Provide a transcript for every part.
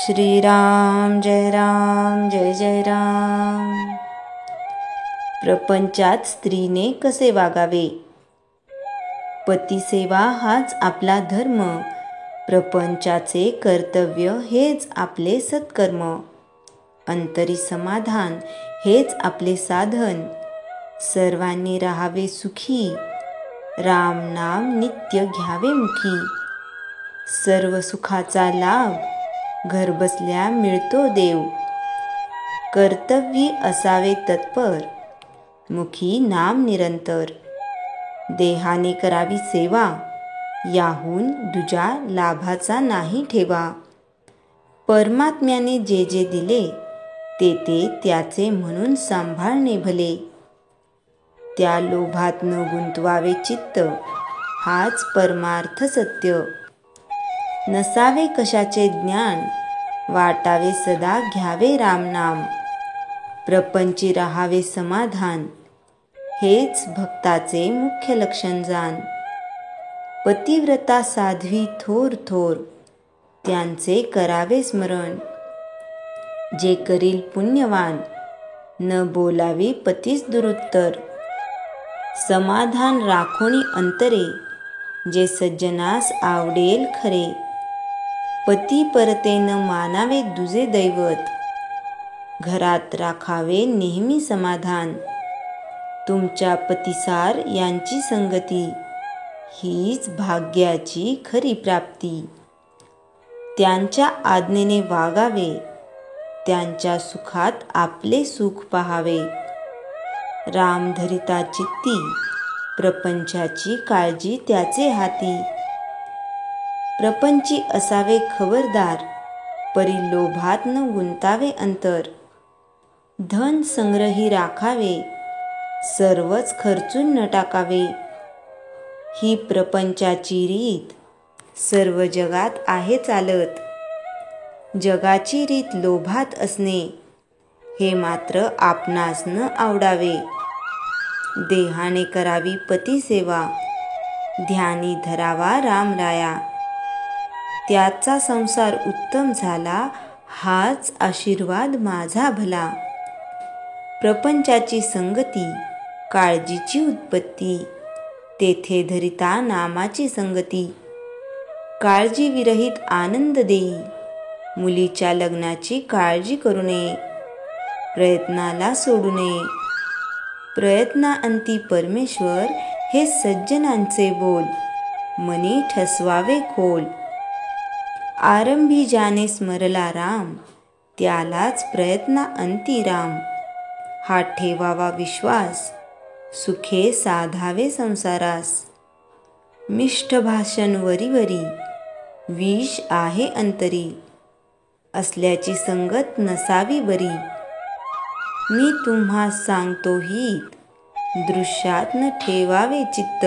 श्रीराम जय राम जय जय राम। प्रपंचात स्त्रीने कसे वागावे? पतिसेवा हाच आपला धर्म, प्रपंचाचे कर्तव्य हेच आपले सत्कर्म, अंतरी समाधान हेच आपले साधन, सर्वांनी राहावे सुखी, राम नाम नित्य घ्यावे मुखी, सर्व सुखाचा लाभ घरबसल्या मिळतो देव, कर्तव्यी असावे तत्पर, मुखी नाम निरंतर, देहाने करावी सेवा, याहून दुजा लाभाचा नाही ठेवा, परमात्म्याने जे जे दिले ते ते त्याचे म्हणून सांभाळणे भले, त्या लोभात न गुंतवावे चित्त, हाच परमार्थ सत्य, नसावे कशाचे ज्ञान, वाटावे सदा घ्यावे राम नाम, प्रपंची राहावे समाधान, हेच भक्ताचे मुख्य लक्षण जाण, पतिव्रता साध्वी थोर थोर, त्यांचे करावे स्मरण, जे करील पुण्यवान, न बोलावे पतीस दुरुत्तर, समाधान राखोनी अंतरे, जे सज्जनास आवडेल खरे, पती परते न मानावे दुजे दैवत, घरात राखावे नेहमी समाधान, तुमच्या पतिसार यांची संगती, हीच भाग्याची खरी प्राप्ती, त्यांच्या आज्ञेने वागावे, त्यांच्या सुखात आपले सुख पहावे, राम धरिता चित्ती, प्रपंचाची काळजी त्याचे हाती, प्रपंची असावे खबरदार, परी लोभात न गुंतावे अंतर, धन संग्रही राखावे, सर्वच खर्चून न टाकावे, ही प्रपंचाची रीत सर्व जगात आहे चालत, जगाची रीत लोभात असणे, हे मात्र आपणास न आवडावे, देहाने करावी पतिसेवा, ध्यानी धरावा रामराया, त्याचा संसार उत्तम झाला, हाच आशीर्वाद माझा भला, प्रपंचाची संगती, काळजीची उत्पत्ती, तेथे धरिता नामाची संगती, काळजी विरहित आनंद देई, मुलीच्या लग्नाची काळजी करू नये, प्रयत्नाला सोडू नये, प्रयत्नाअंती परमेश्वर, हे सज्जनांचे बोल, मनी ठसवावे खोल, आरंभी ज्याने स्मरला राम, त्यालाच प्रयत्नाअंती राम, हा ठेवावा विश्वास, सुखे साधावे संसारास, मिष्ठ भाषण वरी वरी, विष आहे अंतरी, असल्याची संगत नसावी बरी, मी तुम्हास सांगतो हित, दृश्यात न ठेवावे चित्त,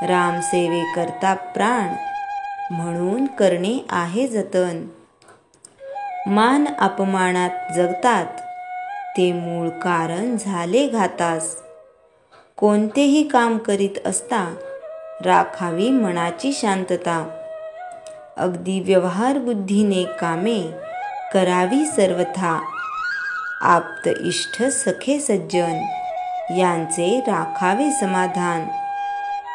रामसेवे करता प्राण, म्हणून करणे आहे जतन, मान अपमानात जगतात, ते मूळ कारण झाले घातास, कोणतेही काम करीत असता, राखावी मनाची शांतता, अगदी व्यवहार बुद्धीने कामे, करावी सर्वथा, आप्त इष्ट सखे सज्जन, यांचे राखावे समाधान,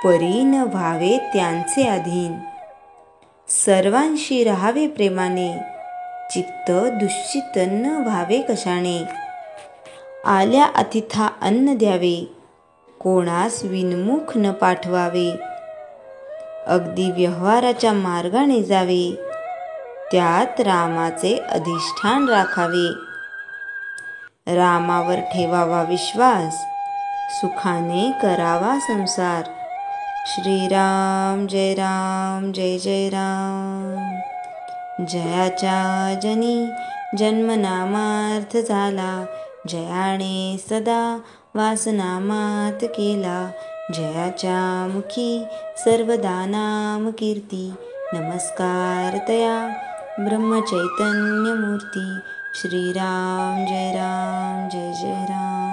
परी न व्हावे त्यांचे अधीन, सर्वांशी राहावे प्रेमाने, चित्त दुश्चित न व्हावे कशाने, आल्या अतिथा अन्न द्यावे, कोणास विनमुख न पाठवावे, अगदी व्यवहाराच्या मार्गाने जावे, त्यात रामाचे अधिष्ठान राखावे, रामावर ठेवावा विश्वास, सुखाने करावा संसार, श्रीराम जय राम जय जय राम। जयाच्या जनी जन्मनामार्थ झाला, जयाने सदा वासनामात केला, जयाच्या मुखी सर्वदा नाम कीर्ती, नमस्कार तया ब्रह्मचैतन्य मूर्ती, श्रीराम जय राम जय जय राम।